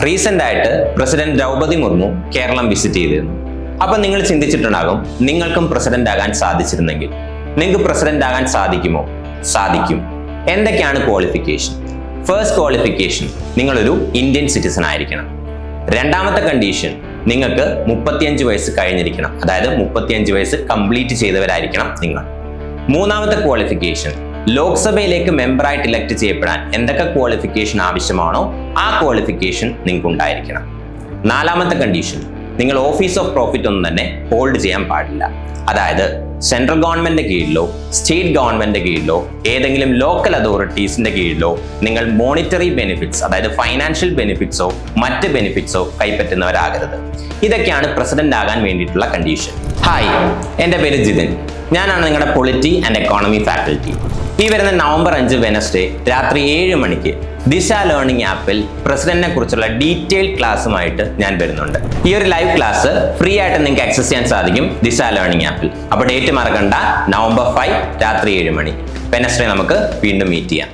Recent ആയിട്ട് president Draupadi Murmu Keralam visit ചെയ്തിരുന്നു. അപ്പൊ നിങ്ങൾ ചിന്തിച്ചിട്ടുണ്ടാകും, നിങ്ങൾക്കും പ്രസിഡന്റ് ആകാൻ സാധിച്ചിരുന്നെങ്കിൽ നിങ്ങൾക്ക് പ്രസിഡന്റ് ആകാൻ സാധിക്കുമോ? സാധിക്കും. എന്തൊക്കെയാണ് ക്വാളിഫിക്കേഷൻ? ഫസ്റ്റ് ക്വാളിഫിക്കേഷൻ, നിങ്ങളൊരു ഇന്ത്യൻ സിറ്റിസൺ ആയിരിക്കണം. രണ്ടാമത്തെ കണ്ടീഷൻ, നിങ്ങൾക്ക് 35 വയസ്സ് കഴിഞ്ഞിരിക്കണം. അതായത് 35 വയസ്സ് കംപ്ലീറ്റ് ചെയ്തവരായിരിക്കണം നിങ്ങൾ. മൂന്നാമത്തെ ക്വാളിഫിക്കേഷൻ, ലോക്സഭയിലേക്ക് മെമ്പറായിട്ട് ഇലക്ട് ചെയ്യപ്പെടാൻ എന്തൊക്കെ ക്വാളിഫിക്കേഷൻ ആവശ്യമാണോ ആ ക്വാളിഫിക്കേഷൻ നിങ്ങൾക്ക് ഉണ്ടായിരിക്കണം. നാലാമത്തെ കണ്ടീഷൻ, നിങ്ങൾ ഓഫീസ് ഓഫ് പ്രോഫിറ്റ് ഒന്നും തന്നെ ഹോൾഡ് ചെയ്യാൻ പാടില്ല. അതായത് സെൻട്രൽ ഗവൺമെന്റിന്റെ കീഴിലോ സ്റ്റേറ്റ് ഗവൺമെന്റിന്റെ കീഴിലോ ഏതെങ്കിലും ലോക്കൽ അതോറിറ്റീസിന്റെ കീഴിലോ നിങ്ങൾ മോണിറ്ററി ബെനിഫിറ്റ്സ്, അതായത് ഫൈനാൻഷ്യൽ ബെനിഫിറ്റ്സോ മറ്റ് ബെനിഫിറ്റ്സോ കൈപ്പറ്റുന്നവരാകരുത്. ഇതൊക്കെയാണ് പ്രസിഡന്റ് ആകാൻ വേണ്ടിയിട്ടുള്ള കണ്ടീഷൻ. ഹായ്, എൻ്റെ പേര് ജിതിൻ. ഞാനാണ് നിങ്ങളുടെ പൊളിറ്റി ആൻഡ് എക്കോണമി ഫാക്കൽറ്റി. ഈ വരുന്ന നവംബർ 5 വെനസ്ഡേ രാത്രി 7 മണിക്ക് ദിശ ലേണിംഗ് ആപ്പിൽ പ്രസിഡന്റിനെ കുറിച്ചുള്ള ഡീറ്റെയിൽഡ് ക്ലാസ്സുമായിട്ട് ഞാൻ വരുന്നുണ്ട്. ഈ ഒരു ലൈവ് ക്ലാസ് ഫ്രീ ആയിട്ട് നിങ്ങൾക്ക് ആക്സസ് ചെയ്യാൻ സാധിക്കും ദിശ ലേണിംഗ് ആപ്പിൽ. അപ്പോൾ ഡേറ്റ് മറക്കണ്ട, നവംബർ 5 രാത്രി 7 മണി. വെനസ്ഡേ നമുക്ക് വീണ്ടും മീറ്റ് ചെയ്യാം.